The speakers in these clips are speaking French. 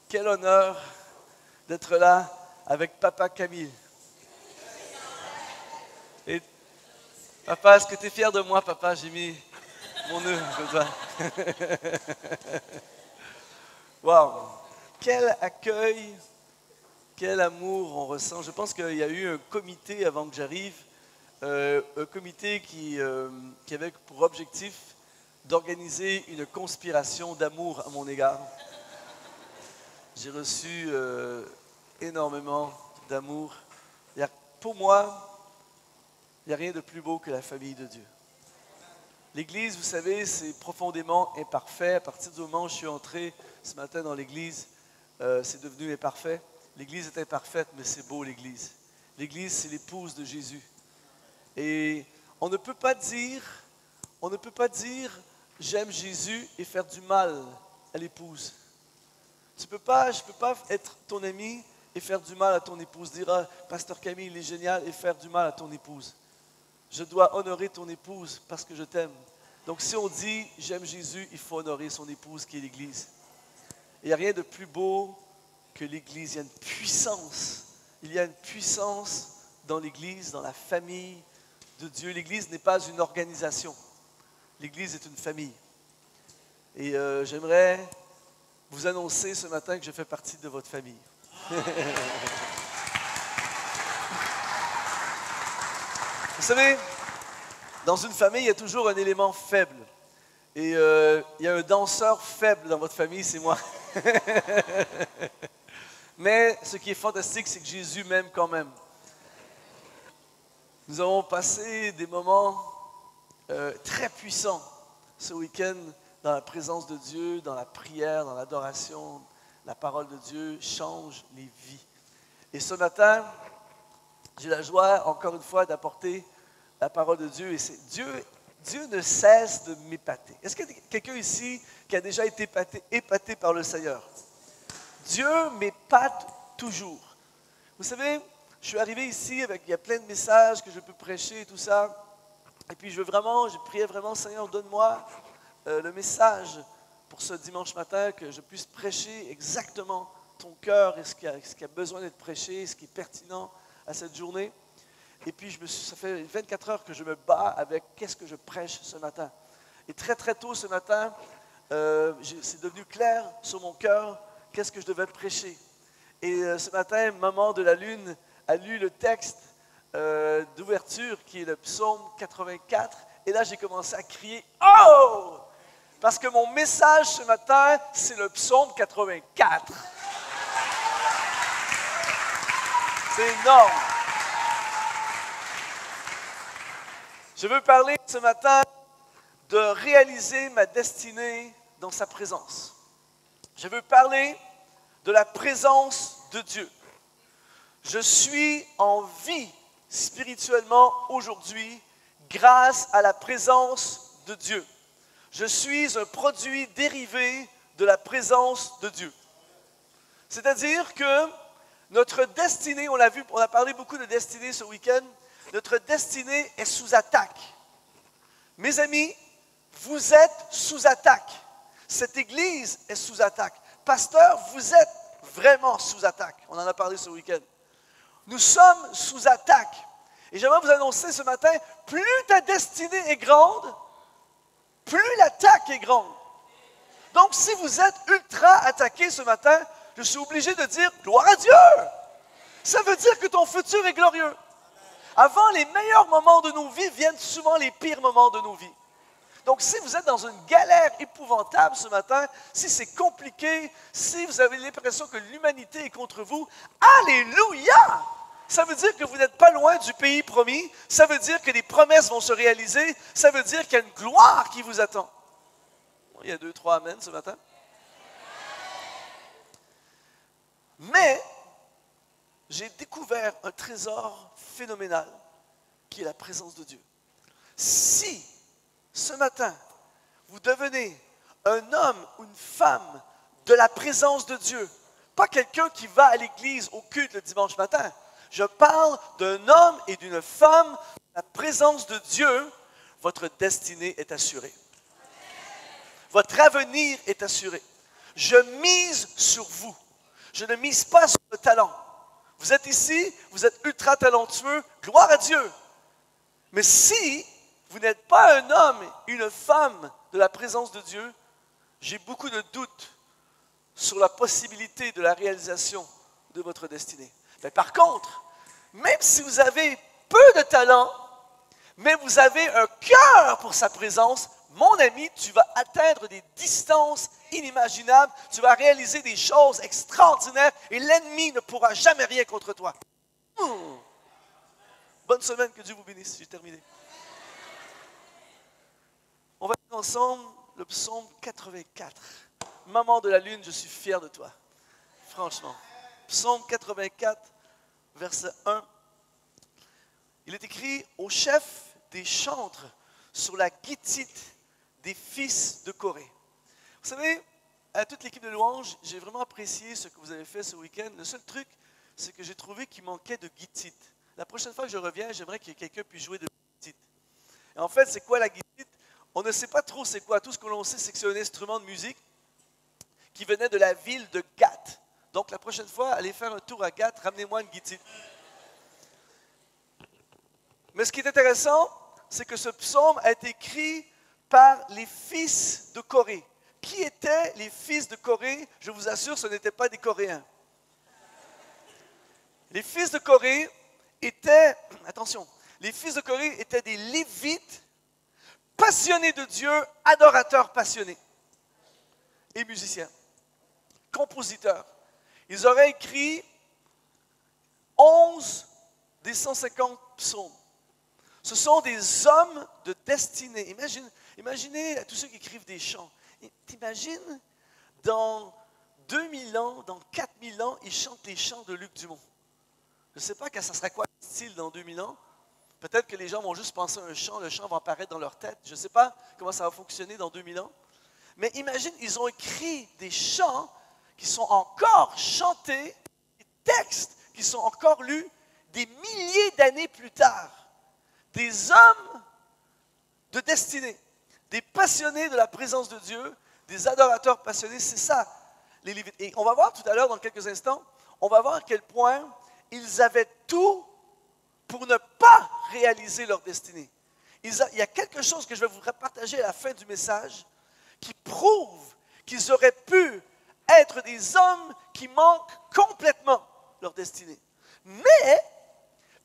Quel honneur d'être là avec Papa Camille. Et Papa, est-ce que tu es fier de moi, Papa? J'ai mis mon nœud comme ça. Wow! Quel accueil, quel amour on ressent. Je pense qu'il y a eu un comité avant que j'arrive, un comité qui avait pour objectif d'organiser une conspiration d'amour à mon égard. J'ai reçu énormément d'amour. Pour moi, il n'y a rien de plus beau que la famille de Dieu. L'Église, vous savez, c'est profondément imparfait. À partir du moment où je suis entré ce matin dans l'Église, c'est devenu imparfait. L'Église est imparfaite, mais c'est beau l'Église. L'Église, c'est l'épouse de Jésus. Et on ne peut pas dire j'aime Jésus et faire du mal à l'épouse. Je ne peux pas être ton ami et faire du mal à ton épouse. Dire, ah, Pasteur Camille, il est génial, et faire du mal à ton épouse. Je dois honorer ton épouse parce que je t'aime. Donc si on dit j'aime Jésus, il faut honorer son épouse qui est l'Église. Il n'y a rien de plus beau que l'Église. Il y a une puissance. Il y a une puissance dans l'Église, dans la famille de Dieu. L'Église n'est pas une organisation. L'Église est une famille. Et j'aimerais vous annoncer ce matin que je fais partie de votre famille. Vous savez, dans une famille, il y a toujours un élément faible. Et il y a un danseur faible dans votre famille, c'est moi. Mais ce qui est fantastique, c'est que Jésus m'aime quand même. Nous avons passé des moments très puissants ce week-end dans la présence de Dieu, dans la prière, dans l'adoration. La parole de Dieu change les vies. Et ce matin, j'ai la joie, encore une fois, d'apporter la parole de Dieu. Et c'est Dieu ne cesse de m'épater. Est-ce qu'il y a quelqu'un ici qui a déjà été épaté par le Seigneur? Dieu m'épate toujours. Vous savez, je suis arrivé ici il y a plein de messages que je peux prêcher et tout ça. Et puis je priais vraiment, Seigneur, donne-moi le message pour ce dimanche matin, que je puisse prêcher exactement ton cœur et ce qui a besoin d'être prêché, ce qui est pertinent à cette journée. Et puis ça fait 24 heures que je me bats avec qu'est-ce que je prêche ce matin. Et très très tôt ce matin, c'est devenu clair sur mon cœur qu'est-ce que je devais prêcher. Et ce matin, Maman de la Lune a lu le texte d'ouverture qui est le psaume 84. Et là, j'ai commencé à crier « Oh !» Parce que mon message ce matin, c'est le psaume 84. C'est énorme. Je veux parler ce matin de réaliser ma destinée dans sa présence. Je veux parler de la présence de Dieu. Je suis en vie spirituellement aujourd'hui grâce à la présence de Dieu. Je suis un produit dérivé de la présence de Dieu. C'est-à-dire que notre destinée, on a parlé beaucoup de destinée ce week-end, notre destinée est sous attaque. Mes amis, vous êtes sous attaque. Cette église est sous attaque. Pasteur, vous êtes vraiment sous attaque. On en a parlé ce week-end. Nous sommes sous attaque. Et j'aimerais vous annoncer ce matin, plus ta destinée est grande, plus l'attaque est grande. Donc, si vous êtes ultra attaqué ce matin, je suis obligé de dire « Gloire à Dieu ». Ça veut dire que ton futur est glorieux. Avant les meilleurs moments de nos vies viennent souvent les pires moments de nos vies. Donc, si vous êtes dans une galère épouvantable ce matin, si c'est compliqué, si vous avez l'impression que l'humanité est contre vous, alléluia! Ça veut dire que vous n'êtes pas loin du pays promis. Ça veut dire que les promesses vont se réaliser. Ça veut dire qu'il y a une gloire qui vous attend. Il y a 2, 3 amens ce matin. Mais j'ai découvert un trésor phénoménal qui est la présence de Dieu. Si ce matin, vous devenez un homme ou une femme de la présence de Dieu, pas quelqu'un qui va à l'église au culte le dimanche matin, je parle d'un homme et d'une femme de la présence de Dieu, votre destinée est assurée. Votre avenir est assuré. Je mise sur vous. Je ne mise pas sur le talent. Vous êtes ici, vous êtes ultra talentueux, gloire à Dieu. Mais si vous n'êtes pas un homme, une femme de la présence de Dieu, j'ai beaucoup de doutes sur la possibilité de la réalisation de votre destinée. Mais par contre, même si vous avez peu de talent, mais vous avez un cœur pour sa présence, mon ami, tu vas atteindre des distances inimaginables, tu vas réaliser des choses extraordinaires et l'ennemi ne pourra jamais rien contre toi. Bonne semaine, que Dieu vous bénisse. J'ai terminé. On va lire ensemble le psaume 84. Maman de la lune, je suis fier de toi. Franchement. Psaume 84, verset 1. Il est écrit au chef des chantres sur la guitite des fils de Corée. Vous savez, à toute l'équipe de louanges, j'ai vraiment apprécié ce que vous avez fait ce week-end. Le seul truc, c'est que j'ai trouvé qu'il manquait de guitite. La prochaine fois que je reviens, j'aimerais que quelqu'un puisse jouer de guitite. Et en fait, c'est quoi la guitite? On ne sait pas trop c'est quoi. Tout ce que l'on sait, c'est que c'est un instrument de musique qui venait de la ville de Gath. Donc, la prochaine fois, allez faire un tour à Gath, ramenez-moi une guitite. Mais ce qui est intéressant, c'est que ce psaume a été écrit par les fils de Corée. Qui étaient les fils de Corée? Je vous assure, ce n'étaient pas des Coréens. Les fils de Corée étaient, attention, les fils de Corée étaient des Lévites passionnés de Dieu, adorateurs passionnés et musiciens, compositeurs. Ils auraient écrit 11 des 150 psaumes. Ce sont des hommes de destinée. Imaginez tous ceux qui écrivent des chants. T'imagines, dans 2000 ans, dans 4000 ans, ils chantent les chants de Luc Dumont. Je ne sais pas ça sera quoi le style dans 2000 ans. Peut-être que les gens vont juste penser à un chant, le chant va apparaître dans leur tête. Je ne sais pas comment ça va fonctionner dans 2000 ans. Mais imagine, ils ont écrit des chants qui sont encore chantés, des textes qui sont encore lus des milliers d'années plus tard. Des hommes de destinée, des passionnés de la présence de Dieu, des adorateurs passionnés, c'est ça, les Lévites. Et on va voir tout à l'heure, dans quelques instants, on va voir à quel point ils avaient tout pour ne pas réaliser leur destinée. Il y a quelque chose que je vais vous partager à la fin du message qui prouve qu'ils auraient pu être des hommes qui manquent complètement leur destinée. Mais,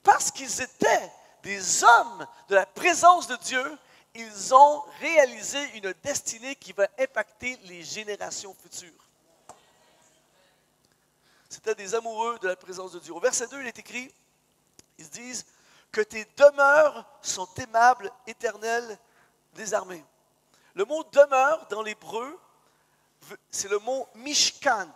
parce qu'ils étaient des hommes de la présence de Dieu, ils ont réalisé une destinée qui va impacter les générations futures. C'était des amoureux de la présence de Dieu. Au verset 2, il est écrit, ils disent que tes demeures sont aimables, éternelles, des armées. Le mot demeure dans l'hébreu, c'est le mot mishkan.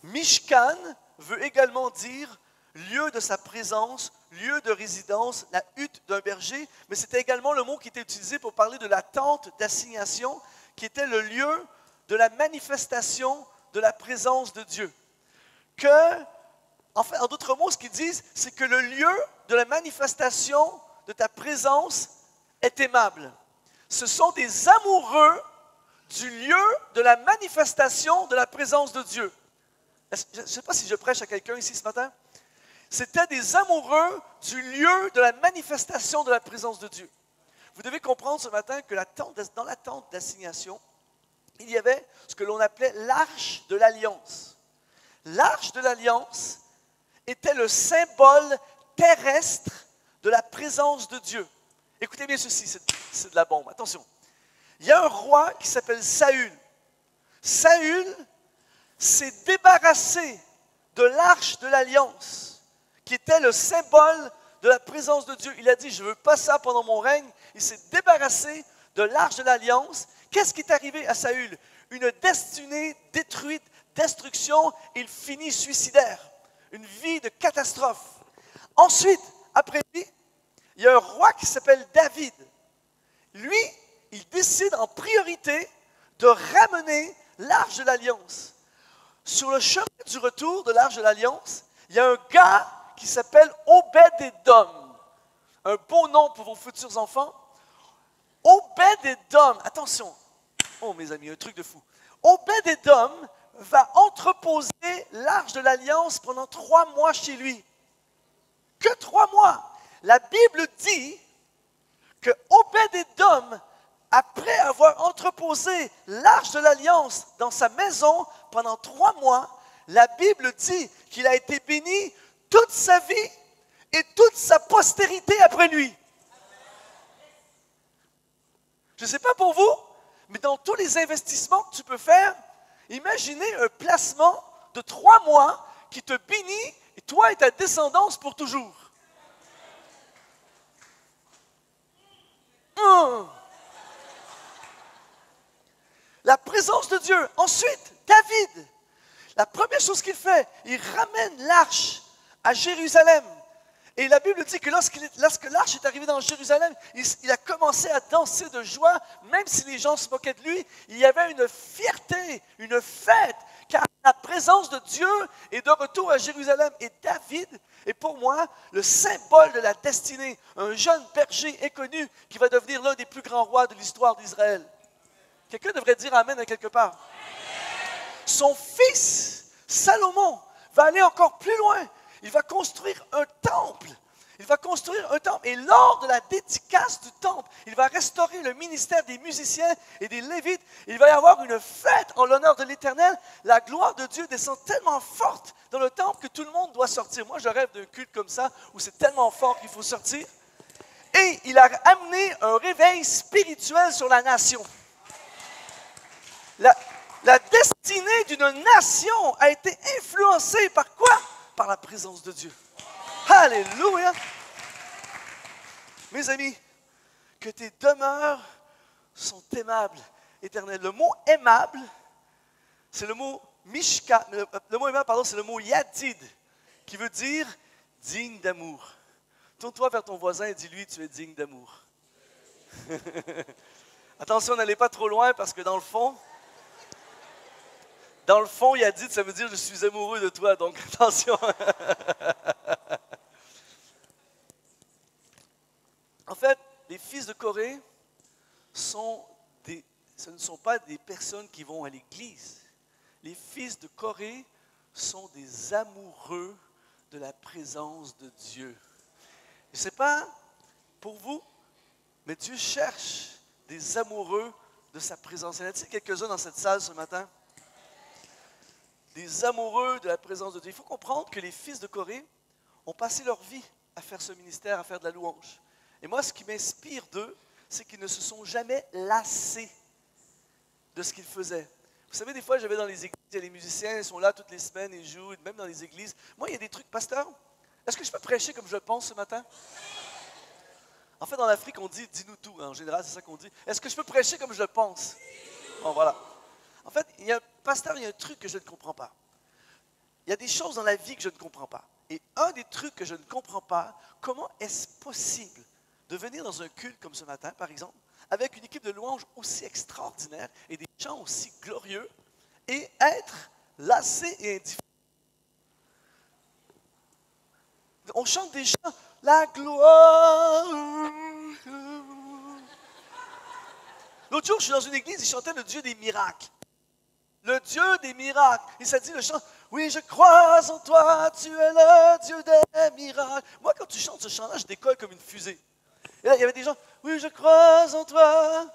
Mishkan veut également dire lieu de sa présence, lieu de résidence, la hutte d'un berger, mais c'était également le mot qui était utilisé pour parler de la tente d'assignation, qui était le lieu de la manifestation de la présence de Dieu. En d'autres mots, ce qu'ils disent, c'est que le lieu de la manifestation de ta présence est aimable. Ce sont des amoureux du lieu de la manifestation de la présence de Dieu. Je ne sais pas si je prêche à quelqu'un ici ce matin. C'était des amoureux du lieu de la manifestation de la présence de Dieu. Vous devez comprendre ce matin que dans la tente d'assignation, il y avait ce que l'on appelait l'arche de l'alliance. L'arche de l'alliance était le symbole terrestre de la présence de Dieu. Écoutez bien ceci, c'est de la bombe, attention. Il y a un roi qui s'appelle Saül. Saül s'est débarrassé de l'arche de l'alliance, qui était le symbole de la présence de Dieu. Il a dit, je ne veux pas ça pendant mon règne. Il s'est débarrassé de l'arche de l'alliance. Qu'est-ce qui est arrivé à Saül? Une destinée détruite, destruction, il finit suicidaire. Une vie de catastrophe. Ensuite, après lui, il y a un roi qui s'appelle David. Lui, il décide en priorité de ramener l'Arche de l'Alliance. Sur le chemin du retour de l'Arche de l'Alliance, il y a un gars qui s'appelle Obed-Édom. Un beau nom pour vos futurs enfants. Obed-Édom, attention. Oh mes amis, un truc de fou. Obed-Édom va entreposer l'Arche de l'Alliance pendant 3 mois chez lui. Que 3 mois. La Bible dit que Obed-Édom, après avoir entreposé l'Arche de l'Alliance dans sa maison pendant 3 mois, la Bible dit qu'il a été béni toute sa vie et toute sa postérité après lui. Je ne sais pas pour vous, mais dans tous les investissements que tu peux faire, imaginez un placement de 3 mois qui te bénit, et toi et ta descendance pour toujours. La présence de Dieu. Ensuite, David, la première chose qu'il fait, il ramène l'arche à Jérusalem. Et la Bible dit que lorsque l'arche est arrivée dans Jérusalem, il a commencé à danser de joie, même si les gens se moquaient de lui. Il y avait une fierté, une fête, car la présence de Dieu est de retour à Jérusalem. Et David est pour moi le symbole de la destinée, un jeune berger inconnu qui va devenir l'un des plus grands rois de l'histoire d'Israël. Quelqu'un devrait dire Amen à quelque part. Son fils, Salomon, va aller encore plus loin. Il va construire un temple. Il va construire un temple. Et lors de la dédicace du temple, il va restaurer le ministère des musiciens et des Lévites. Il va y avoir une fête en l'honneur de l'Éternel. La gloire de Dieu descend tellement forte dans le temple que tout le monde doit sortir. Moi, je rêve d'un culte comme ça où c'est tellement fort qu'il faut sortir. Et il a amené un réveil spirituel sur la nation. La destinée d'une nation a été influencée par quoi? Par la présence de Dieu. Alléluia! Mes amis, que tes demeures sont aimables, éternelles. Le mot aimable, c'est le mot mishka. Le mot aimable, pardon, c'est le mot yadid, qui veut dire digne d'amour. Tourne-toi vers ton voisin et dis-lui, tu es digne d'amour. Attention, n'allez pas trop loin parce que dans le fond, yadid, ça veut dire je suis amoureux de toi, donc attention. En fait, les fils de Corée ce ne sont pas des personnes qui vont à l'église. Les fils de Corée sont des amoureux de la présence de Dieu. Je ne sais pas pour vous, mais Dieu cherche des amoureux de sa présence. Y en a-t-il quelques-uns dans cette salle ce matin? Des amoureux de la présence de Dieu. Il faut comprendre que les fils de Corée ont passé leur vie à faire ce ministère, à faire de la louange. Et moi, ce qui m'inspire d'eux, c'est qu'ils ne se sont jamais lassés de ce qu'ils faisaient. Vous savez, des fois, je vais dans les églises, il y a les musiciens, ils sont là toutes les semaines, ils jouent, même dans les églises. Moi, il y a des trucs, pasteur, est-ce que je peux prêcher comme je le pense ce matin? En fait, en Afrique, on dit « dis-nous tout ». En général, c'est ça qu'on dit. Est-ce que je peux prêcher comme je le pense? Bon, voilà. En fait, il y a un truc que je ne comprends pas. Il y a des choses dans la vie que je ne comprends pas. Et un des trucs que je ne comprends pas, comment est-ce possible de venir dans un culte comme ce matin, par exemple, avec une équipe de louanges aussi extraordinaire et des chants aussi glorieux, et être lassé et indifférent. On chante des chants, la gloire. L'autre jour, je suis dans une église, ils chantaient le Dieu des miracles. Le Dieu des miracles. Et ça dit le chant, oui, je crois en toi, tu es le Dieu des miracles. Moi, quand tu chantes ce chant-là, je décolle comme une fusée. Et là, il y avait des gens, oui, je crois en toi,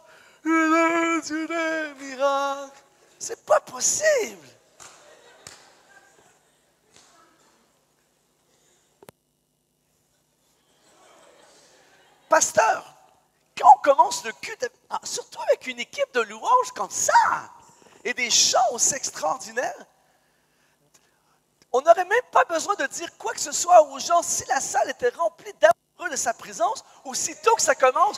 tu es le Dieu des miracles. C'est pas possible. Pasteur, quand on commence le culte, surtout avec une équipe de louanges comme ça, et des chants aussi extraordinaires, on n'aurait même pas besoin de dire quoi que ce soit aux gens. Si la salle était remplie d'amoureux de sa présence, aussitôt que ça commence,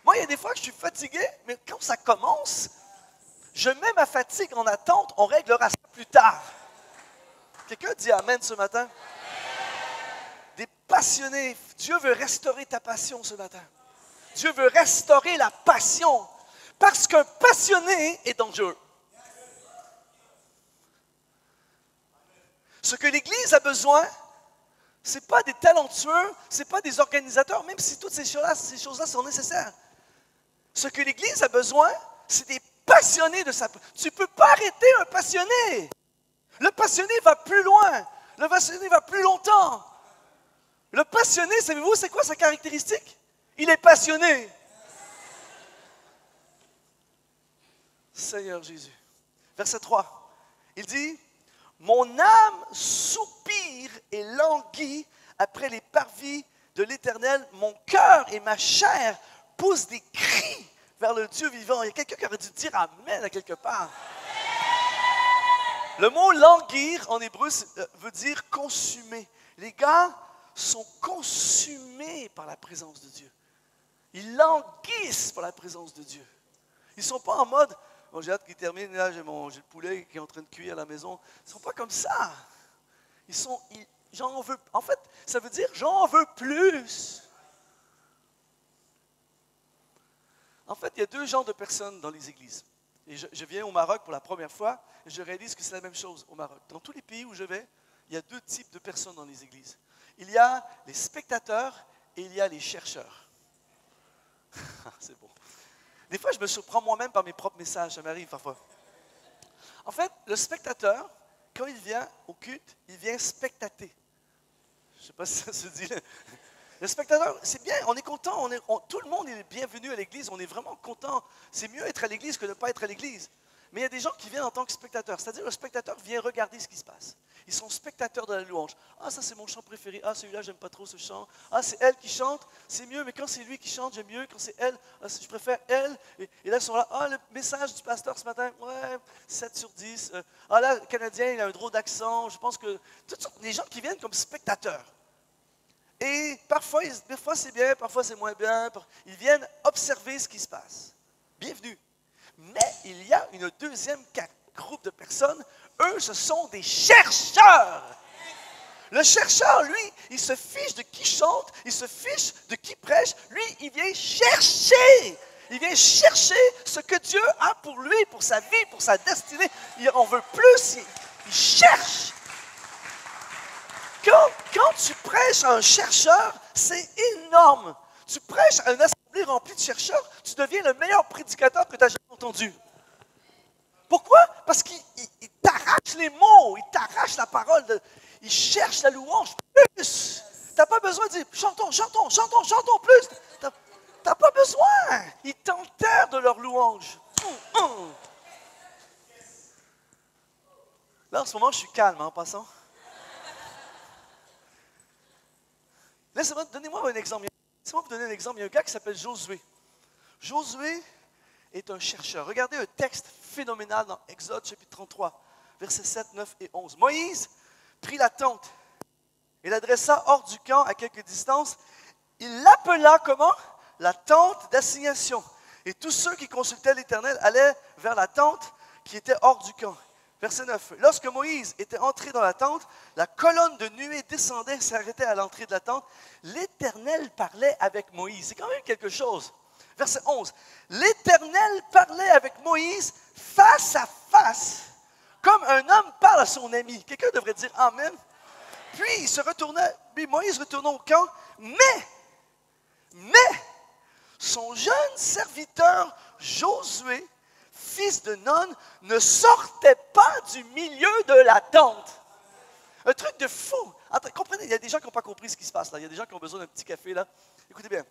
moi, il y y a des fois que je suis fatigué, mais quand ça commence, je mets ma fatigue en attente, on réglera ça plus tard. Quelqu'un dit Amen ce matin? Des passionnés, Dieu veut restaurer ta passion ce matin. Dieu veut restaurer la passion, parce qu'un passionné est dangereux. Ce que l'Église a besoin, ce n'est pas des talentueux, ce n'est pas des organisateurs, même si toutes ces choses-là sont nécessaires. Ce que l'Église a besoin, c'est des passionnés de sa... Tu ne peux pas arrêter un passionné. Le passionné va plus loin. Le passionné va plus longtemps. Le passionné, savez-vous, c'est quoi sa caractéristique? Il est passionné. Seigneur Jésus. Verset 3. Il dit... Mon âme soupire et languit après les parvis de l'Éternel. Mon cœur et ma chair poussent des cris vers le Dieu vivant. Il y a quelqu'un qui aurait dû dire Amen à quelque part. Le mot languir en hébreu veut dire consumer. Les gars sont consumés par la présence de Dieu. Ils languissent par la présence de Dieu. Ils ne sont pas en mode... Bon, j'ai hâte qu'il termine, là, j'ai le poulet qui est en train de cuire à la maison. Ils ne sont pas comme ça. J'en veux, en fait, ça veut dire j'en veux plus. En fait, il y a deux genres de personnes dans les églises. Et je viens au Maroc pour la première fois et je réalise que c'est la même chose au Maroc. Dans tous les pays où je vais, il y a deux types de personnes dans les églises. Il y a les spectateurs et il y a les chercheurs. C'est bon. Des fois, je me surprends moi-même par mes propres messages, ça m'arrive parfois. En fait, le spectateur, quand il vient au culte, il vient spectater. Je ne sais pas si ça se dit. Le spectateur, c'est bien, on est content, tout le monde est bienvenu à l'église, on est vraiment content. C'est mieux être à l'église que de ne pas être à l'église. Mais il y a des gens qui viennent en tant que spectateurs, c'est-à-dire le spectateur vient regarder ce qui se passe. Ils sont spectateurs de la louange. Ah, ça c'est mon chant préféré. Ah, celui-là, j'aime pas trop ce chant. Ah, c'est elle qui chante, c'est mieux, mais quand c'est lui qui chante, j'aime mieux. Quand c'est elle, je préfère elle. Et là, ils sont là. Ah, le message du pasteur ce matin, ouais, 7 sur 10. Ah, là, le Canadien, il a un drôle d'accent. Je pense que toutes sortes des gens qui viennent comme spectateurs. Et parfois c'est bien, parfois c'est moins bien. Ils viennent observer ce qui se passe. Bienvenue. Mais il y a une deuxième groupe de personnes. Eux, ce sont des chercheurs. Le chercheur, lui, il se fiche de qui chante, il se fiche de qui prêche. Lui, il vient chercher. Il vient chercher ce que Dieu a pour lui, pour sa vie, pour sa destinée. Il en veut plus. Il cherche. Quand tu prêches à un chercheur, c'est énorme. Tu prêches à une assemblée remplie de chercheurs, tu deviens le meilleur prédicateur que tu as jamais entendu. Pourquoi? Parce qu'il t'arrache les mots, il t'arrache la parole, il cherche la louange plus. Tu n'as pas besoin de dire chantons, chantons, chantons, chantons plus. Tu n'as pas besoin. Ils t'enterrent de leur louange. Là, en ce moment, je suis calme en passant. Donnez-moi un exemple. Laissez-moi vous donner un exemple. Il y a un gars qui s'appelle Josué. Josué est un chercheur. Regardez un texte phénoménal dans Exode chapitre 33, versets 7, 9 et 11. Moïse prit la tente et l'adressa hors du camp à quelque distance. Il l'appela comment? La tente d'assignation. Et tous ceux qui consultaient l'Éternel allaient vers la tente qui était hors du camp. Verset 9. Lorsque Moïse était entré dans la tente, la colonne de nuée descendait et s'arrêtait à l'entrée de la tente. L'Éternel parlait avec Moïse. C'est quand même quelque chose. Verset 11. L'Éternel parlait avec Moïse face à face, comme un homme parle à son ami. Quelqu'un devrait dire Amen. Puis Moïse retourna au camp, mais son jeune serviteur Josué, fils de Nun, ne sortait pas du milieu de la tente. Un truc de fou. Attends, comprenez, il y a des gens qui n'ont pas compris ce qui se passe là. Il y a des gens qui ont besoin d'un petit café là. Écoutez bien.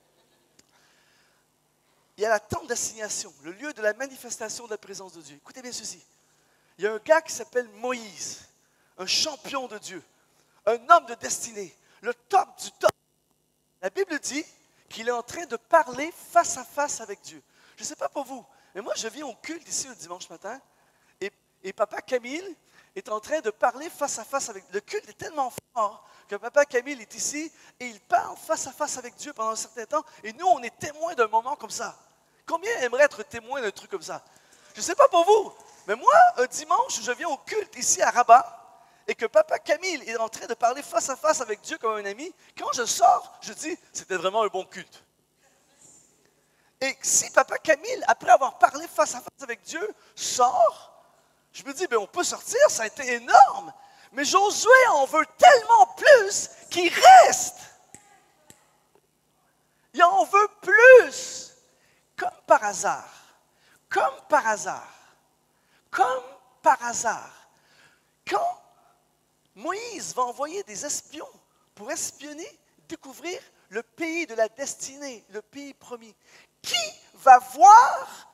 Il y a la tente d'assignation, le lieu de la manifestation de la présence de Dieu. Écoutez bien ceci. Il y a un gars qui s'appelle Moïse, un champion de Dieu, un homme de destinée, le top du top. La Bible dit qu'il est en train de parler face à face avec Dieu. Je ne sais pas pour vous, mais moi je viens au culte ici le dimanche matin et papa Camille est en train de parler face à face avec Dieu. Le culte est tellement fort que papa Camille est ici et il parle face à face avec Dieu pendant un certain temps et nous on est témoins d'un moment comme ça. Combien aimeraient être témoins d'un truc comme ça? Je ne sais pas pour vous, mais moi, un dimanche, je viens au culte ici à Rabat et que Papa Camille est en train de parler face à face avec Dieu comme un ami, quand je sors, je dis, c'était vraiment un bon culte. Et si Papa Camille, après avoir parlé face à face avec Dieu, sort, je me dis, ben on peut sortir, ça a été énorme. Mais Josué en veut tellement plus qu'il reste. Il en veut plus. Comme par hasard. Comme par hasard. Comme par hasard. Quand Moïse va envoyer des espions pour espionner, découvrir le pays de la destinée, le pays promis, qui va voir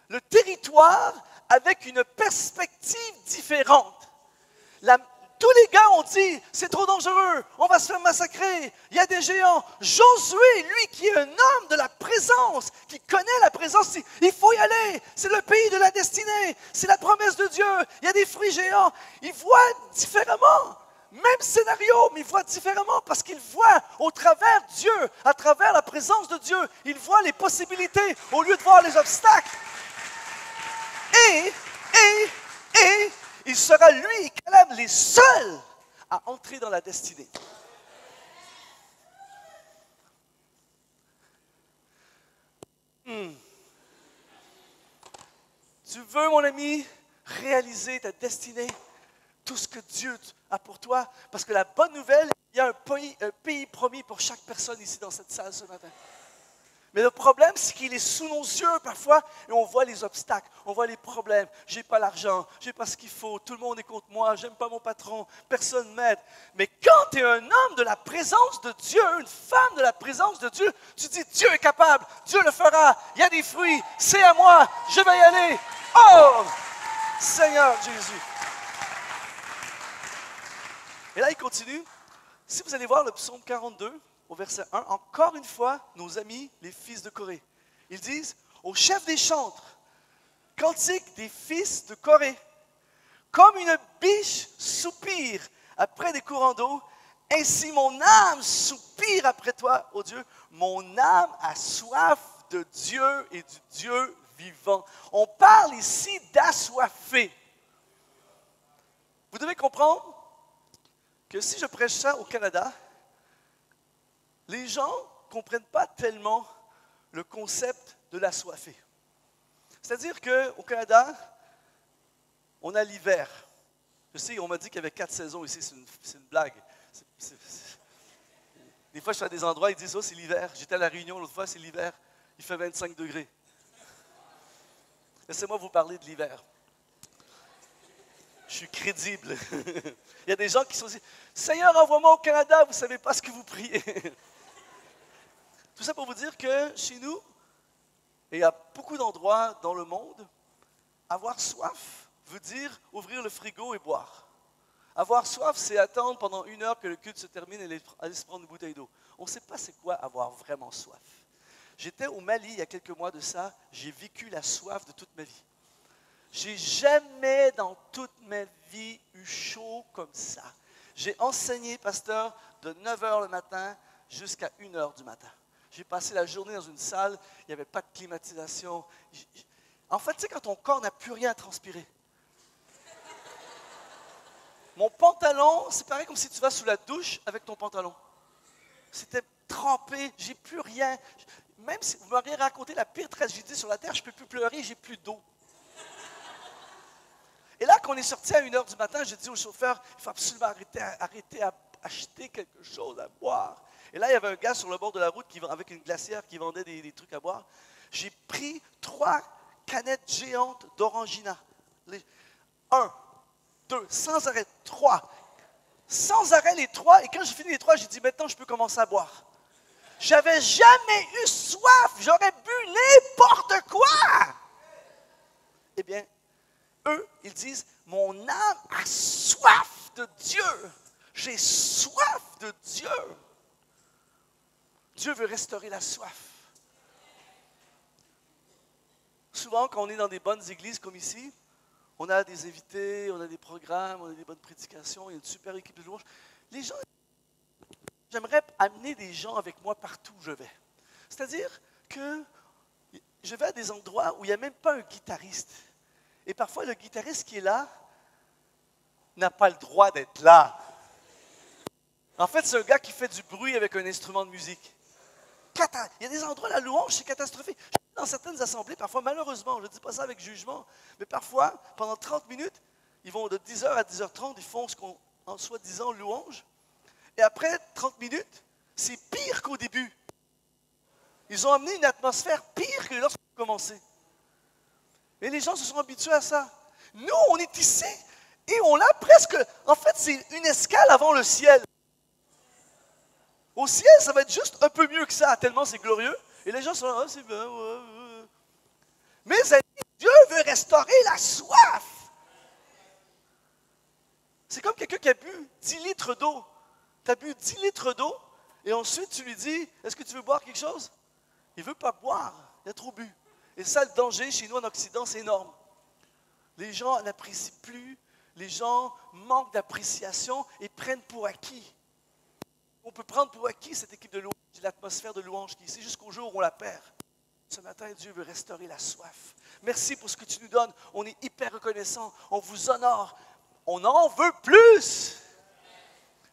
le territoire avec une perspective différente? Tous les gars ont dit, c'est trop dangereux, on va se faire massacrer, il y a des géants. Josué, lui qui est un homme de la présence, qui connaît la présence, dit, il faut y aller, c'est le pays de la destinée, c'est la promesse de Dieu, il y a des fruits géants. Il voit différemment, même scénario, mais il voit différemment parce qu'il voit au travers Dieu, à travers la présence de Dieu, il voit les possibilités au lieu de voir les obstacles. Et il sera lui et Caleb les seuls à entrer dans la destinée. Tu veux, mon ami, réaliser ta destinée, tout ce que Dieu a pour toi, parce que la bonne nouvelle, il y a un pays promis pour chaque personne ici dans cette salle ce matin. Mais le problème, c'est qu'il est sous nos yeux parfois et on voit les obstacles, on voit les problèmes. J'ai pas l'argent, j'ai pas ce qu'il faut, tout le monde est contre moi, j'aime pas mon patron, personne m'aide. Mais quand tu es un homme de la présence de Dieu, une femme de la présence de Dieu, tu dis Dieu est capable, Dieu le fera, il y a des fruits, c'est à moi, je vais y aller. Oh, Seigneur Jésus. Et là, il continue. Si vous allez voir le psaume 42, au verset 1, encore une fois, nos amis, les fils de Corée, ils disent, au chef des chantres, cantique des fils de Corée, comme une biche soupire après des courants d'eau, ainsi mon âme soupire après toi, ô Dieu, mon âme a soif de Dieu et du Dieu vivant. On parle ici d'assoiffé. Vous devez comprendre que si je prêche ça au Canada, les gens ne comprennent pas tellement le concept de l'assoiffé. C'est-à-dire qu'au Canada, on a l'hiver. Je sais, on m'a dit qu'il y avait 4 saisons ici, c'est une blague. Des fois, je suis à des endroits, ils disent « Oh, c'est l'hiver ». J'étais à La Réunion l'autre fois, c'est l'hiver. Il fait 25 degrés. Laissez-moi vous parler de l'hiver. Je suis crédible. Il y a des gens qui sont dit « Seigneur, envoie-moi au Canada, vous ne savez pas ce que vous priez. » Tout ça pour vous dire que chez nous, et à beaucoup d'endroits dans le monde, avoir soif veut dire ouvrir le frigo et boire. Avoir soif, c'est attendre pendant 1 heure que le culte se termine et aller se prendre une bouteille d'eau. On ne sait pas c'est quoi avoir vraiment soif. J'étais au Mali il y a quelques mois de ça, j'ai vécu la soif de toute ma vie. J'ai jamais dans toute ma vie eu chaud comme ça. J'ai enseigné, pasteur, de 9 heures le matin jusqu'à 1 heure du matin. J'ai passé la journée dans une salle, il n'y avait pas de climatisation. En fait, tu sais, quand ton corps n'a plus rien à transpirer. Mon pantalon, c'est pareil comme si tu vas sous la douche avec ton pantalon. C'était trempé, j'ai plus rien. Même si vous m'auriez raconté la pire tragédie sur la terre, je ne peux plus pleurer, j'ai plus d'eau. Et là, quand on est sorti à 1 heure du matin, j'ai dit au chauffeur, il faut absolument arrêter à acheter quelque chose à boire. Et là, il y avait un gars sur le bord de la route avec une glacière qui vendait des trucs à boire. J'ai pris 3 canettes géantes d'Orangina. 1, 2, sans arrêt, 3. Sans arrêt les 3. Et quand j'ai fini les 3, j'ai dit, maintenant, je peux commencer à boire. J'avais jamais eu soif. J'aurais bu n'importe quoi. Eh bien, eux, ils disent, mon âme a soif de Dieu. J'ai soif de Dieu. Dieu veut restaurer la soif. Souvent, quand on est dans des bonnes églises comme ici, on a des invités, on a des programmes, on a des bonnes prédications, il y a une super équipe de louanges. Les gens, j'aimerais amener des gens avec moi partout où je vais. C'est-à-dire que je vais à des endroits où il n'y a même pas un guitariste. Et parfois, le guitariste qui est là n'a pas le droit d'être là. En fait, c'est un gars qui fait du bruit avec un instrument de musique. Il y a des endroits, la louange, c'est catastrophique. Dans certaines assemblées, parfois, malheureusement, je ne dis pas ça avec jugement, mais parfois, pendant 30 minutes, ils vont de 10h à 10h30, ils font ce qu'on, en soi-disant, louange. Et après 30 minutes, c'est pire qu'au début. Ils ont amené une atmosphère pire que lorsqu'on a commencé. Et les gens se sont habitués à ça. Nous, on est ici et on l'a presque. En fait, c'est une escale avant le ciel. Au ciel, ça va être juste un peu mieux que ça, tellement c'est glorieux. Et les gens sont là, ah, c'est bien, ouais, ouais. Mes amis, Dieu veut restaurer la soif. C'est comme quelqu'un qui a bu 10 litres d'eau. Tu as bu 10 litres d'eau et ensuite tu lui dis, est-ce que tu veux boire quelque chose? Il ne veut pas boire, il a trop bu. Et ça, le danger chez nous en Occident, c'est énorme. Les gens n'apprécient plus, les gens manquent d'appréciation et prennent pour acquis. On peut prendre pour acquis cette équipe de louange, l'atmosphère de louange qui est ici jusqu'au jour où on la perd. Ce matin, Dieu veut restaurer la soif. Merci pour ce que tu nous donnes. On est hyper reconnaissant. On vous honore. On en veut plus.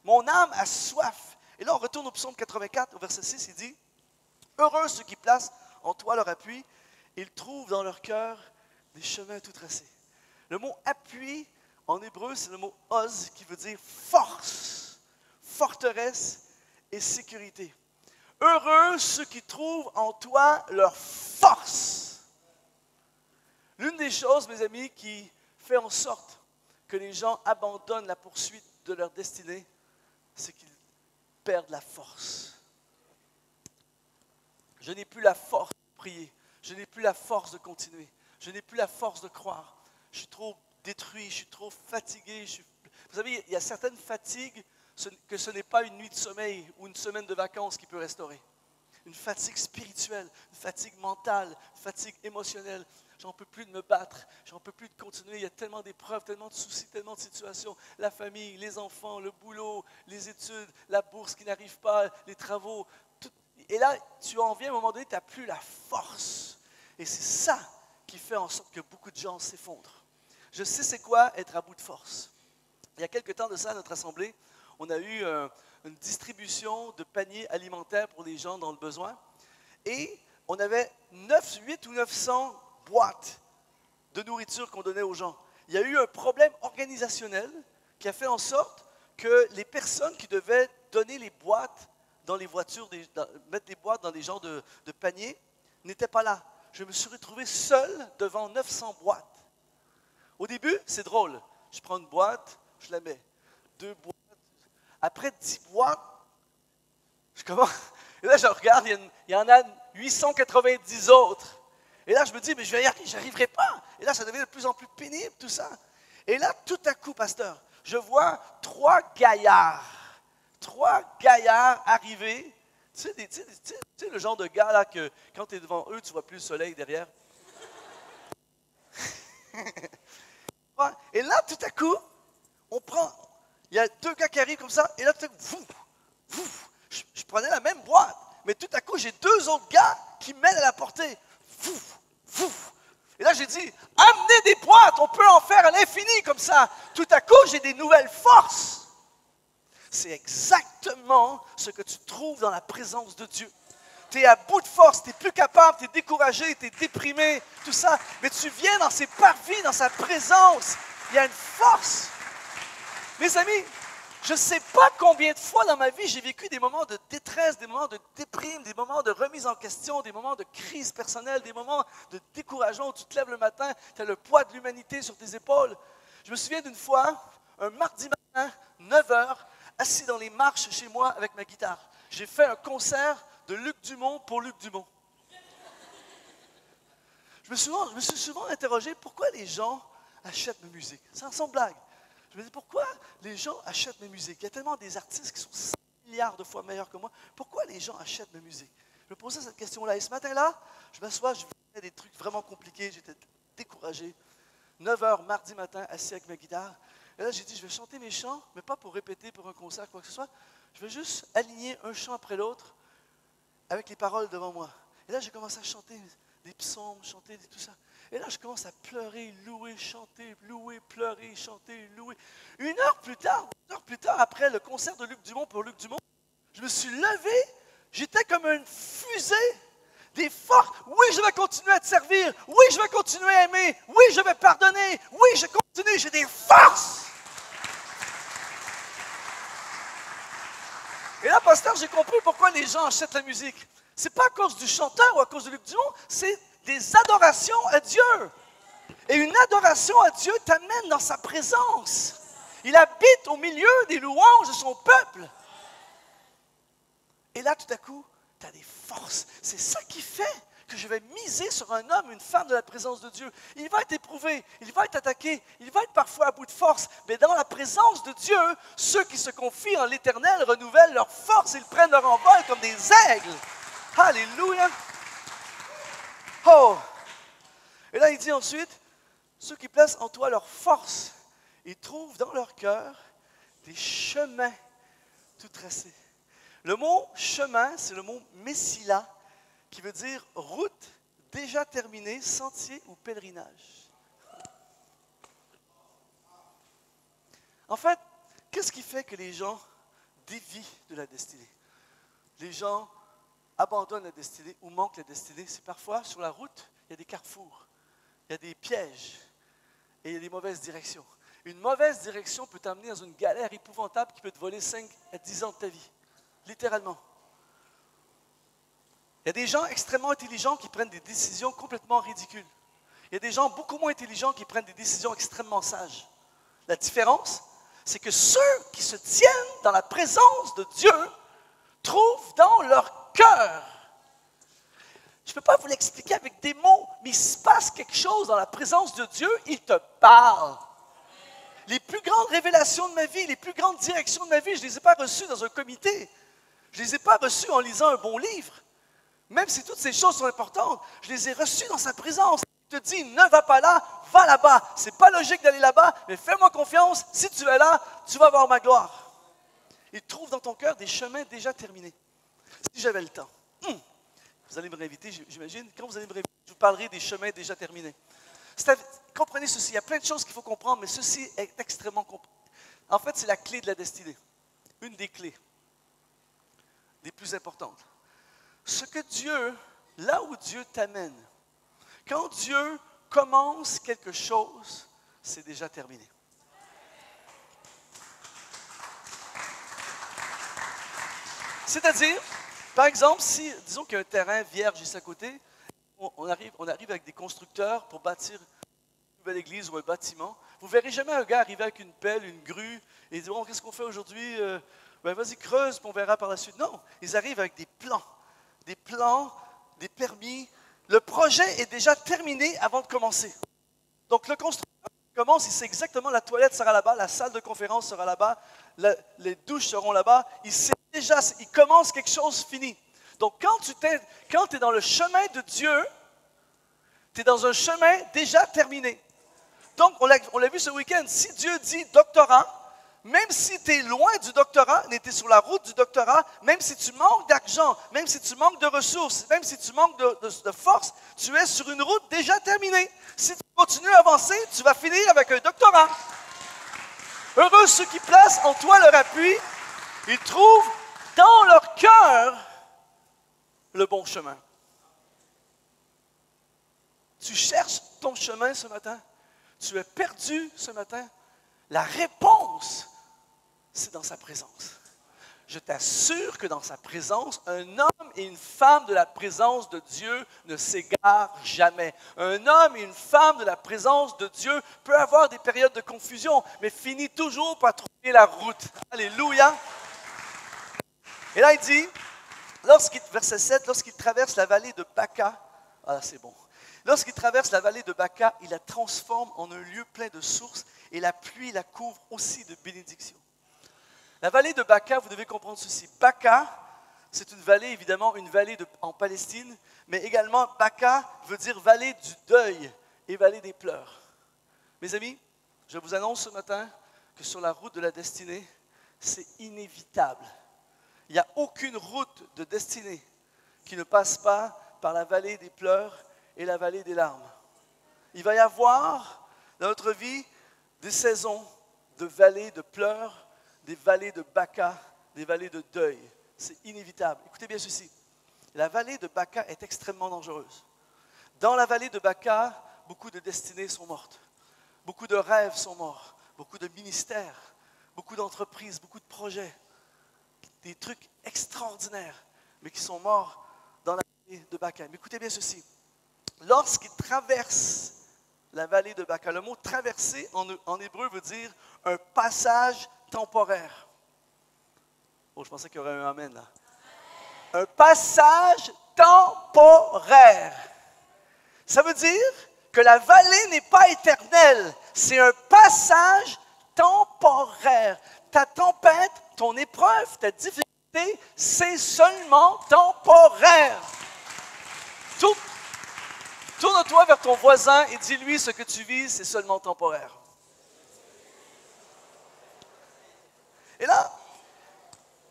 Mon âme a soif. Et là, on retourne au psaume 84, au verset 6, il dit « Heureux ceux qui placent en toi leur appui, ils trouvent dans leur cœur des chemins tout tracés. » Le mot « appui » en hébreu, c'est le mot « oz » qui veut dire « force », forteresse et sécurité. Heureux ceux qui trouvent en toi leur force. L'une des choses, mes amis, qui fait en sorte que les gens abandonnent la poursuite de leur destinée, c'est qu'ils perdent la force. Je n'ai plus la force de prier. Je n'ai plus la force de continuer. Je n'ai plus la force de croire. Je suis trop détruit, je suis trop fatigué. Vous savez, il y a certaines fatigues que ce n'est pas une nuit de sommeil ou une semaine de vacances qui peut restaurer. Une fatigue spirituelle, une fatigue mentale, une fatigue émotionnelle. J'en peux plus de me battre, j'en peux plus de continuer. Il y a tellement d'épreuves, tellement de soucis, tellement de situations. La famille, les enfants, le boulot, les études, la bourse qui n'arrive pas, les travaux. Tout. Et là, tu en viens à un moment donné, tu n'as plus la force. Et c'est ça qui fait en sorte que beaucoup de gens s'effondrent. Je sais c'est quoi être à bout de force. Il y a quelque temps de ça, à notre assemblée, on a eu une distribution de paniers alimentaires pour les gens dans le besoin. Et on avait 8 ou 900 boîtes de nourriture qu'on donnait aux gens. Il y a eu un problème organisationnel qui a fait en sorte que les personnes qui devaient donner les boîtes dans les voitures, mettre les boîtes dans des genres de paniers, n'étaient pas là. Je me suis retrouvé seul devant 900 boîtes. Au début, c'est drôle. Je prends une boîte, je la mets. 2 boîtes. Après 10 boîtes, je commence. Et là, je regarde, il y en a 890 autres. Et là, je me dis, mais je n'y arriverai pas. Et là, ça devient de plus en plus pénible, tout ça. Et là, tout à coup, pasteur, je vois 3 gaillards arriver. Tu sais, le genre de gars là que quand tu es devant eux, tu ne vois plus le soleil derrière. Et là, tout à coup, il y a 2 gars qui arrivent comme ça, et là, tout à coup, je prenais la même boîte, mais tout à coup, j'ai 2 autres gars qui mènent à la portée. Et là, j'ai dit, amenez des boîtes, on peut en faire à l'infini comme ça. Tout à coup, j'ai des nouvelles forces. C'est exactement ce que tu trouves dans la présence de Dieu. Tu es à bout de force, tu n'es plus capable, tu es découragé, tu es déprimé, tout ça. Mais tu viens dans ses parvis, dans sa présence. Il y a une force. Mes amis, je ne sais pas combien de fois dans ma vie j'ai vécu des moments de détresse, des moments de déprime, des moments de remise en question, des moments de crise personnelle, des moments de découragement où tu te lèves le matin, tu as le poids de l'humanité sur tes épaules. Je me souviens d'une fois, un mardi matin, 9h, assis dans les marches chez moi avec ma guitare. J'ai fait un concert de Luc Dumont pour Luc Dumont. Je me suis souvent interrogé pourquoi les gens achètent ma musique. Sans blague. Je me dis pourquoi les gens achètent mes musiques. Il y a tellement des artistes qui sont 100 milliards de fois meilleurs que moi. Pourquoi les gens achètent ma musique? Je me posais cette question-là. Et ce matin-là, je m'assois, je faisais des trucs vraiment compliqués. J'étais découragé. 9h, mardi matin, assis avec ma guitare. Et là, j'ai dit, je vais chanter mes chants, mais pas pour répéter pour un concert, quoi que ce soit. Je vais juste aligner un chant après l'autre avec les paroles devant moi. Et là, j'ai commencé à chanter des psaumes, chanter tout ça. Et là, je commence à pleurer, louer, chanter, louer, pleurer, chanter, louer. 1 heure plus tard, 2 heures plus tard, après le concert de Luc Dumont pour Luc Dumont, je me suis levé, j'étais comme une fusée, des forces. Oui, je vais continuer à te servir. Oui, je vais continuer à aimer. Oui, je vais pardonner. Oui, je continue, j'ai des forces. Et là, pasteur, j'ai compris pourquoi les gens achètent la musique. C'est pas à cause du chanteur ou à cause de Luc Dumont, c'est des adorations à Dieu. Et une adoration à Dieu t'amène dans sa présence. Il habite au milieu des louanges de son peuple. Et là, tout à coup, tu as des forces. C'est ça qui fait que je vais miser sur un homme, une femme de la présence de Dieu. Il va être éprouvé, il va être attaqué, il va être parfois à bout de force. Mais dans la présence de Dieu, ceux qui se confient en l'Éternel renouvellent leur force. Ils prennent leur envol comme des aigles. Alléluia. Oh! Et là, il dit ensuite, ceux qui placent en toi leur force, ils trouvent dans leur cœur des chemins tout tracés. Le mot chemin, c'est le mot messila, qui veut dire route déjà terminée, sentier ou pèlerinage. En fait, qu'est-ce qui fait que les gens dévient de la destinée? Les gens abandonnent la destinée ou manquent la destinée. C'est parfois sur la route, il y a des carrefours, il y a des pièges et il y a des mauvaises directions. Une mauvaise direction peut t'amener dans une galère épouvantable qui peut te voler 5 à 10 ans de ta vie. Littéralement. Il y a des gens extrêmement intelligents qui prennent des décisions complètement ridicules. Il y a des gens beaucoup moins intelligents qui prennent des décisions extrêmement sages. La différence, c'est que ceux qui se tiennent dans la présence de Dieu trouvent dans leur cœur. Je ne peux pas vous l'expliquer avec des mots, mais il se passe quelque chose dans la présence de Dieu, il te parle. Les plus grandes révélations de ma vie, les plus grandes directions de ma vie, je ne les ai pas reçues dans un comité. Je ne les ai pas reçues en lisant un bon livre. Même si toutes ces choses sont importantes, je les ai reçues dans sa présence. Il te dit, ne va pas là, va là-bas. Ce n'est pas logique d'aller là-bas, mais fais-moi confiance. Si tu es là, tu vas voir ma gloire. Il trouve dans ton cœur des chemins déjà terminés. Si j'avais le temps, vous allez me réinviter, j'imagine. Quand vous allez me réinviter, je vous parlerai des chemins déjà terminés. Comprenez ceci, il y a plein de choses qu'il faut comprendre, mais ceci est extrêmement compliqué. En fait, c'est la clé de la destinée. Une des clés, des plus importantes. Ce que Dieu, là où Dieu t'amène, quand Dieu commence quelque chose, c'est déjà terminé. C'est-à-dire, par exemple, si, disons qu'il y a un terrain vierge ici à côté, on arrive avec des constructeurs pour bâtir une nouvelle église ou un bâtiment. Vous ne verrez jamais un gars arriver avec une pelle, une grue, et dire, bon, qu'est-ce qu'on fait aujourd'hui? Ben, vas-y, creuse, puis on verra par la suite. Non, ils arrivent avec des plans, des permis. Le projet est déjà terminé avant de commencer. Donc, le constructeur commence, il sait exactement la toilette sera là-bas, la salle de conférence sera là-bas, les douches seront là-bas. Il sait déjà, il commence quelque chose fini. Donc, quand tu es dans le chemin de Dieu, tu es dans un chemin déjà terminé. Donc, on l'a vu ce week-end, si Dieu dit doctorat, même si tu es loin du doctorat, tu es sur la route du doctorat, même si tu manques d'argent, même si tu manques de ressources, même si tu manques de force, tu es sur une route déjà terminée. Si tu continues à avancer, tu vas finir avec un doctorat. Heureux ceux qui placent en toi leur appui, ils trouvent dans leur cœur le bon chemin. Tu cherches ton chemin ce matin? Tu es perdu ce matin? La réponse, c'est dans sa présence. Je t'assure que dans sa présence, un homme et une femme de la présence de Dieu ne s'égarent jamais. Un homme et une femme de la présence de Dieu peut avoir des périodes de confusion, mais finit toujours par trouver la route. Alléluia! Et là, il dit, verset 7, lorsqu'il traverse la vallée de Baca, c'est bon. Lorsqu'il traverse la vallée de Baca, il la transforme en un lieu plein de sources et la pluie la couvre aussi de bénédictions. La vallée de Baca, vous devez comprendre ceci. Baca, c'est une vallée, évidemment, une vallée en Palestine, mais également Baca veut dire vallée du deuil et vallée des pleurs. Mes amis, je vous annonce ce matin que sur la route de la destinée, c'est inévitable. Il n'y a aucune route de destinée qui ne passe pas par la vallée des pleurs et la vallée des larmes. Il va y avoir dans notre vie des saisons de vallées de pleurs, des vallées de Baca, des vallées de deuil. C'est inévitable. Écoutez bien ceci. La vallée de Baca est extrêmement dangereuse. Dans la vallée de Baca, beaucoup de destinées sont mortes. Beaucoup de rêves sont morts. Beaucoup de ministères, beaucoup d'entreprises, beaucoup de projets. Des trucs extraordinaires, mais qui sont morts dans la vallée de Baca. Mais écoutez bien ceci. Lorsqu'il traverse la vallée de Baca, le mot traverser en hébreu veut dire un passage temporaire. Oh, je pensais qu'il y aurait un amen là. Un passage temporaire. Ça veut dire que la vallée n'est pas éternelle. C'est un passage temporaire. Ta tempête, ton épreuve, ta difficulté, c'est seulement temporaire. Tourne-toi vers ton voisin et dis-lui ce que tu vis, c'est seulement temporaire. Et là,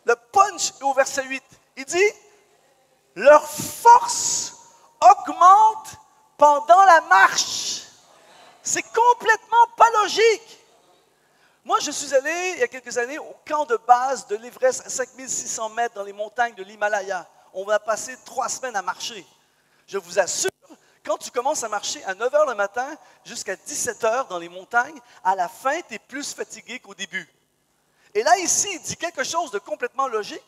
le punch est au verset 8. Il dit, leur force augmente pendant la marche. C'est complètement pas logique. Moi, je suis allé, il y a quelques années, au camp de base de l'Everest à 5600 mètres dans les montagnes de l'Himalaya. On va passer 3 semaines à marcher. Je vous assure, quand tu commences à marcher à 9 h le matin jusqu'à 17 h dans les montagnes, à la fin, tu es plus fatigué qu'au début. Et là, ici, il dit quelque chose de complètement illogique.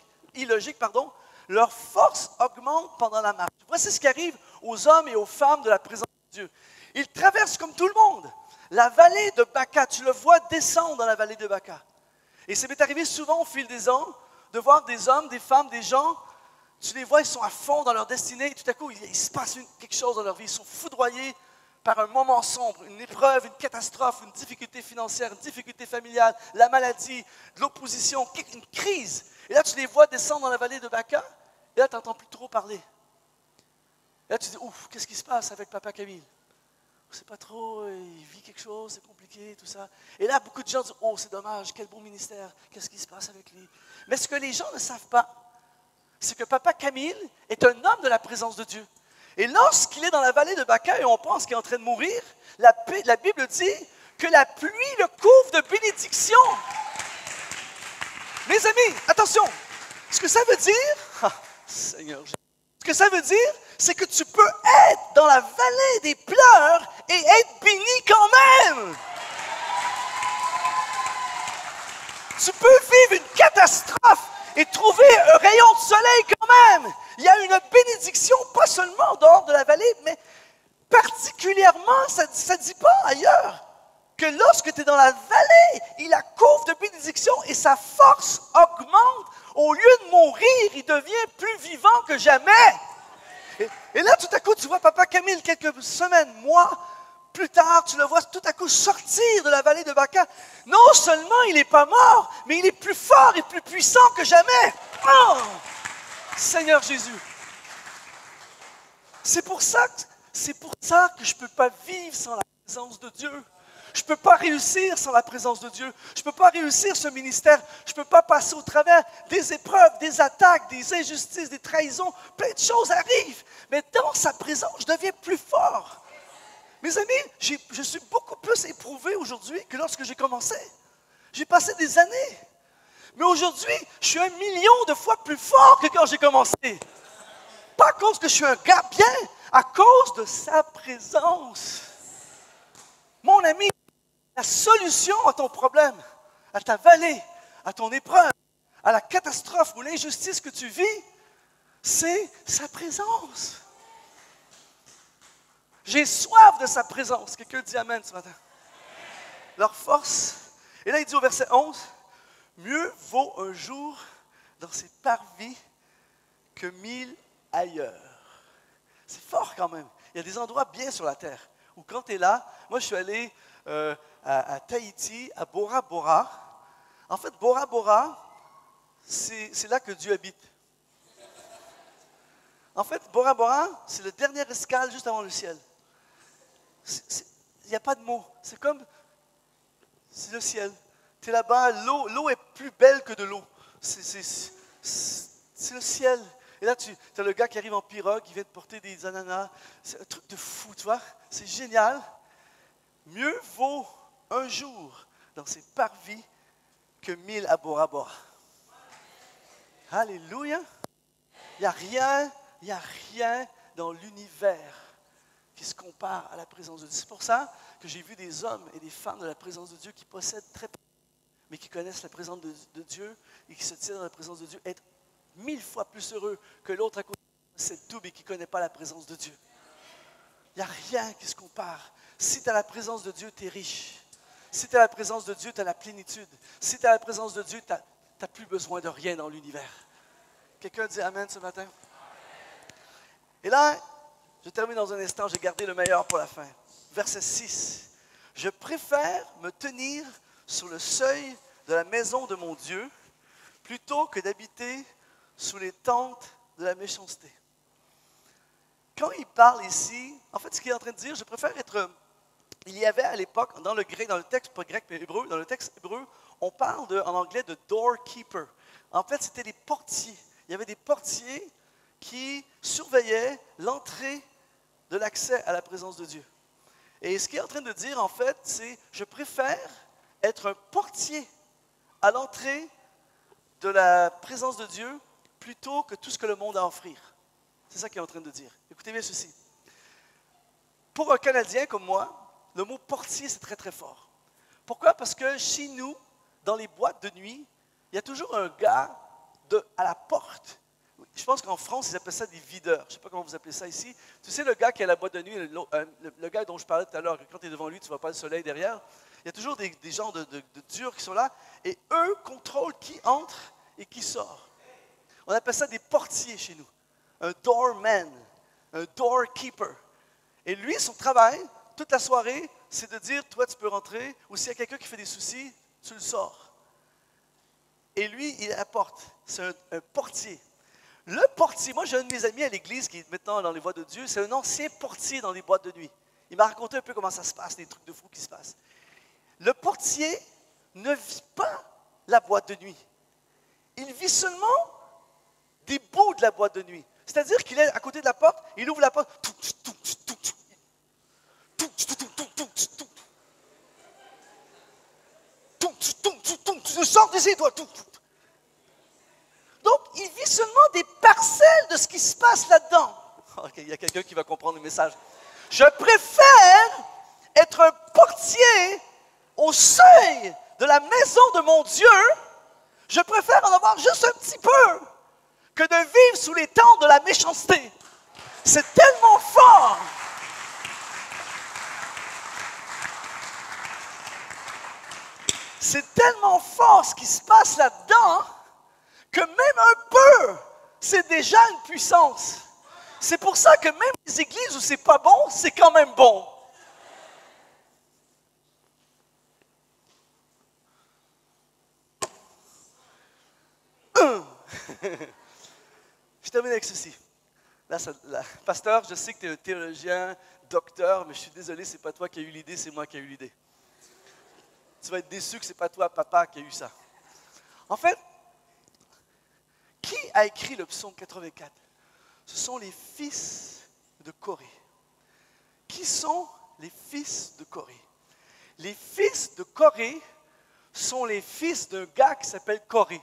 Leur force augmente pendant la marche. Voici ce qui arrive aux hommes et aux femmes de la présence de Dieu. Ils traversent comme tout le monde la vallée de Baca. Tu le vois descendre dans la vallée de Baca. Et ça m'est arrivé souvent au fil des ans de voir des hommes, des femmes, des gens, tu les vois, ils sont à fond dans leur destinée et tout à coup, il se passe quelque chose dans leur vie. Ils sont foudroyés par un moment sombre, une épreuve, une catastrophe, une difficulté financière, une difficulté familiale, la maladie, de l'opposition, une crise. Et là, tu les vois descendre dans la vallée de Baca et là, tu n'entends plus trop parler. Et là, tu dis, ouf, qu'est-ce qui se passe avec Papa Camille? Je ne sais pas trop, il vit quelque chose, c'est compliqué, tout ça. Et là, beaucoup de gens disent, oh, c'est dommage, quel beau ministère, qu'est-ce qui se passe avec lui? Mais ce que les gens ne savent pas, c'est que Papa Camille est un homme de la présence de Dieu. Et lorsqu'il est dans la vallée de Baca et on pense qu'il est en train de mourir, la Bible dit que la pluie le couvre de bénédictions. Mes amis, attention, ce que ça veut dire, Seigneur, ce que ça veut dire, c'est que tu peux être dans la vallée des pleurs et être béni quand même. Tu peux vivre une catastrophe et trouver un rayon de soleil quand même. Il y a une bénédiction, pas seulement en dehors de la vallée, mais particulièrement, ça ne dit pas ailleurs, que lorsque tu es dans la vallée, il la couvre de bénédiction et sa force augmente. Au lieu de mourir, il devient plus vivant que jamais. Et là, tout à coup, tu vois Papa Camille, quelques semaines, mois plus tard, tu le vois tout à coup sortir de la vallée de Baca. Non seulement il n'est pas mort, mais il est plus fort et plus puissant que jamais. Oh! Seigneur Jésus. C'est pour ça que je ne peux pas vivre sans la présence de Dieu. Je ne peux pas réussir sans la présence de Dieu. Je ne peux pas réussir ce ministère. Je ne peux pas passer au travers des épreuves, des attaques, des injustices, des trahisons. Plein de choses arrivent. Mais dans sa présence, je deviens plus fort. Mes amis, je suis beaucoup plus éprouvé aujourd'hui que lorsque j'ai commencé. J'ai passé des années. Mais aujourd'hui, je suis 1 million de fois plus fort que quand j'ai commencé. Pas à cause que je suis un gars bien, à cause de sa présence. Mon ami, la solution à ton problème, à ta vallée, à ton épreuve, à la catastrophe ou l'injustice que tu vis, c'est sa présence. J'ai soif de sa présence. Quelqu'un dit amen ce matin. Leur force. Et là, il dit au verset 11, mieux vaut un jour dans ses parvis que 1000 ailleurs. C'est fort quand même. Il y a des endroits bien sur la terre où quand tu es là, moi je suis allé à Tahiti, à Bora Bora. En fait, Bora Bora, c'est là que Dieu habite. En fait, Bora Bora, c'est le dernier escale juste avant le ciel. Il n'y a pas de mots. C'est le ciel. Tu es là-bas, l'eau est plus belle que de l'eau. C'est le ciel. Et là, tu as le gars qui arrive en pirogue, qui vient te porter des ananas. C'est un truc de fou, tu vois. C'est génial. Mieux vaut un jour dans ses parvis que 1000 à Bora Bora. Alléluia. Il n'y a rien dans l'univers qui se compare à la présence de Dieu. C'est pour ça que j'ai vu des hommes et des femmes de la présence de Dieu qui possèdent très peu, mais qui connaissent la présence de Dieu et qui se tiennent dans la présence de Dieu, être 1000 fois plus heureux que l'autre à côté de cette double et qui ne connaît pas la présence de Dieu. Il n'y a rien qui se compare. Si tu as la présence de Dieu, tu es riche. Si tu as la présence de Dieu, tu as la plénitude. Si tu as la présence de Dieu, tu n'as plus besoin de rien dans l'univers. Quelqu'un dit Amen ce matin? Et là, je termine dans un instant, j'ai gardé le meilleur pour la fin. Verset 6. Je préfère me tenir sur le seuil de la maison de mon Dieu plutôt que d'habiter sous les tentes de la méchanceté. Quand il parle ici, en fait, ce qu'il est en train de dire, je préfère être... Il y avait à l'époque, dans le grec, dans le texte, pas grec, mais hébreu, dans le texte hébreu, on parle en anglais de doorkeeper. En fait, c'était des portiers. Il y avait des portiers qui surveillaient l'entrée de l'accès à la présence de Dieu. Et ce qu'il est en train de dire, en fait, c'est « Je préfère être un portier à l'entrée de la présence de Dieu plutôt que tout ce que le monde a à offrir. » C'est ça qu'il est en train de dire. Écoutez bien ceci. Pour un Canadien comme moi, le mot portier, c'est très, très fort. Pourquoi? Parce que chez nous, dans les boîtes de nuit, il y a toujours un gars à la porte. Je pense qu'en France, ils appellent ça des videurs. Je ne sais pas comment vous appelez ça ici. Tu sais, le gars qui est à la boîte de nuit, le gars dont je parlais tout à l'heure, quand tu es devant lui, tu ne vois pas le soleil derrière. Il y a toujours des gens de durs qui sont là. Et eux contrôlent qui entre et qui sort. On appelle ça des portiers chez nous. Un doorman, un doorkeeper. Et lui, son travail, toute la soirée, c'est de dire, toi, tu peux rentrer, ou s'il y a quelqu'un qui fait des soucis, tu le sors. Et lui, il apporte. C'est un portier. Le portier, moi j'ai un de mes amis à l'église qui est maintenant dans les voies de Dieu, c'est un ancien portier dans les boîtes de nuit. Il m'a raconté un peu comment ça se passe, des trucs de fou qui se passent. Le portier ne vit pas la boîte de nuit. Il vit seulement des bouts de la boîte de nuit. C'est-à-dire qu'il est à côté de la porte, il ouvre la porte, tu sors d'ici, toi. Donc, il vit seulement des parcelles de ce qui se passe là-dedans. Ok, il y a quelqu'un qui va comprendre le message. Je préfère être un portier au seuil de la maison de mon Dieu. Je préfère en avoir juste un petit peu que de vivre sous les tentes de la méchanceté. C'est tellement fort. C'est tellement fort ce qui se passe là-dedans que même un peu, c'est déjà une puissance. C'est pour ça que même les églises où c'est pas bon, c'est quand même bon. Je termine avec ceci. Là, pasteur, je sais que tu es un théologien, docteur, mais je suis désolé, c'est pas toi qui as eu l'idée, c'est moi qui ai eu l'idée. Tu vas être déçu que c'est pas toi, papa, qui a eu ça. En fait, qui a écrit le psaume 84? Ce sont les fils de Corée. Qui sont les fils de Corée? Les fils de Corée sont les fils d'un gars qui s'appelle Corée.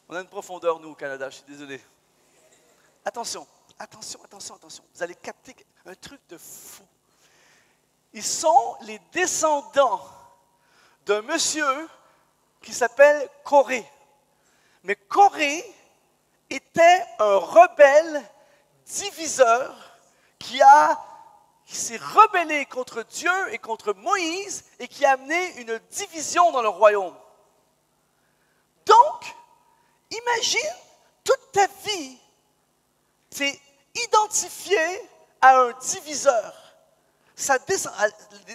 On a une profondeur, nous, au Canada, je suis désolé. Attention. Vous allez capter un truc de fou. Ils sont les descendants d'un monsieur qui s'appelle Corée. Mais Corée était un rebelle diviseur qui s'est rebellé contre Dieu et contre Moïse et qui a amené une division dans le royaume. Donc, imagine toute ta vie, t'es identifié à un diviseur.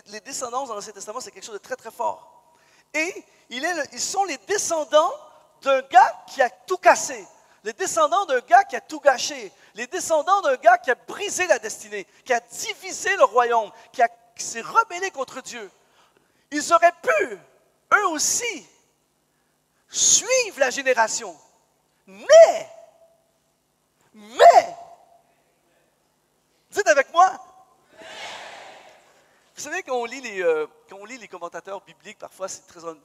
Les descendants dans l'Ancien Testament, c'est quelque chose de très, très fort. Et ils sont les descendants d'un gars qui a tout cassé, les descendants d'un gars qui a tout gâché, les descendants d'un gars qui a brisé la destinée, qui a divisé le royaume, qui s'est rebellé contre Dieu. Ils auraient pu, eux aussi, suivent la génération. Mais, dites avec moi, vous savez, quand on lit les commentateurs bibliques, parfois,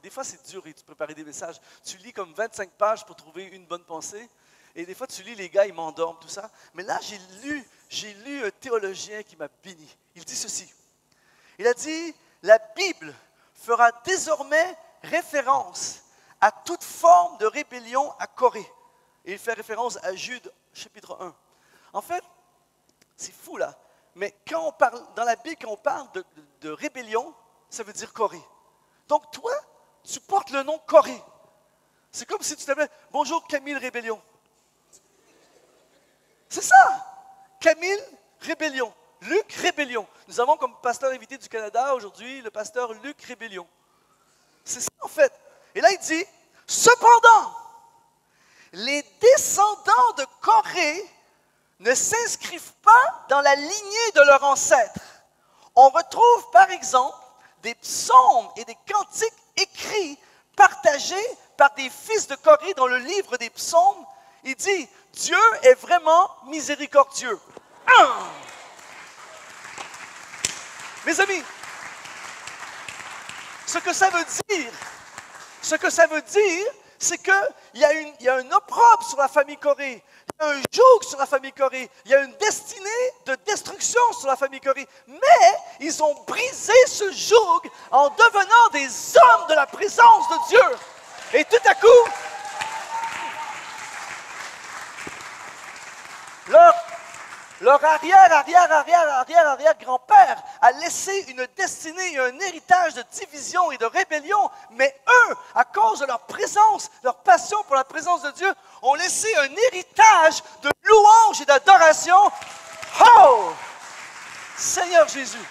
des fois, c'est dur de préparer des messages. Tu lis comme 25 pages pour trouver une bonne pensée. Et des fois, tu lis les gars, ils m'endorment, tout ça. Mais là, j'ai lu un théologien qui m'a béni. Il dit ceci. Il a dit, la Bible fera désormais référence à toute forme de rébellion à Corée. Et il fait référence à Jude, chapitre 1. En fait, c'est fou là. Mais quand on parle, dans la Bible, quand on parle de rébellion, ça veut dire Corée. Donc toi, tu portes le nom Corée. C'est comme si tu t'appelais « Bonjour Camille Rébellion ». C'est ça! Camille Rébellion. Luc Rébellion. Nous avons comme pasteur invité du Canada aujourd'hui le pasteur Luc Rébellion. C'est ça en fait. Et là il dit « Cependant, les descendants de Corée ne s'inscrivent pas dans la lignée de leurs ancêtres. On retrouve par exemple des psaumes et des cantiques écrits, partagés par des fils de Corée dans le livre des psaumes. Il dit, Dieu est vraiment miséricordieux. Mes amis, ce que ça veut dire, c'est qu'il y a un opprobre sur la famille Corée. Il y a un joug sur la famille Corée. Il y a une destinée de destruction sur la famille Corée. Mais ils ont brisé ce joug en devenant des hommes de la présence de Dieu. Et tout à coup, leur arrière-grand-père a laissé une destinée et un héritage de division et de rébellion, mais eux, à cause de leur présence, leur passion pour la présence de Dieu, ont laissé un héritage de louange et d'adoration. Oh! Seigneur Jésus!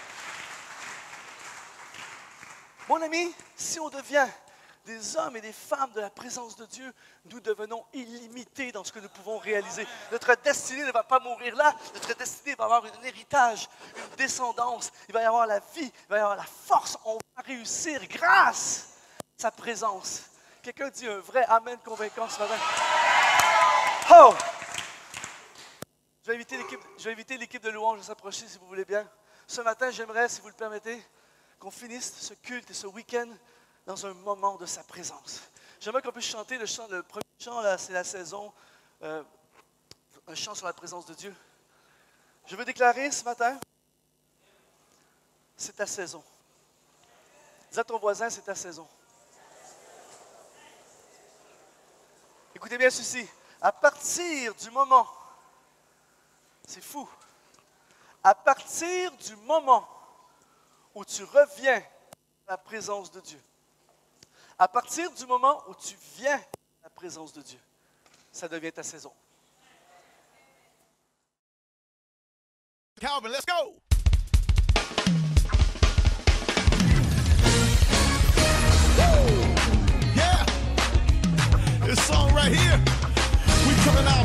Mon ami, si on devient des hommes et des femmes de la présence de Dieu, nous devenons illimités dans ce que nous pouvons réaliser. Notre destinée ne va pas mourir là. Notre destinée va avoir un héritage, une descendance. Il va y avoir la vie, il va y avoir la force. On va réussir grâce à sa présence. Quelqu'un dit un vrai amen convaincant ce matin. Oh! Je vais inviter l'équipe de louange à s'approcher si vous voulez bien. Ce matin, j'aimerais, si vous le permettez, qu'on finisse ce culte et ce week-end dans un moment de sa présence. J'aimerais qu'on puisse chanter le premier chant, là, c'est la saison, un chant sur la présence de Dieu. Je veux déclarer ce matin, c'est ta saison. Dis à ton voisin, c'est ta saison. Écoutez bien ceci, à partir du moment, c'est fou, à partir du moment où tu reviens à la présence de Dieu, à partir du moment où tu viens à la présence de Dieu, ça devient ta saison. Calvin, let's go! Woo! Yeah! This song right here, we coming out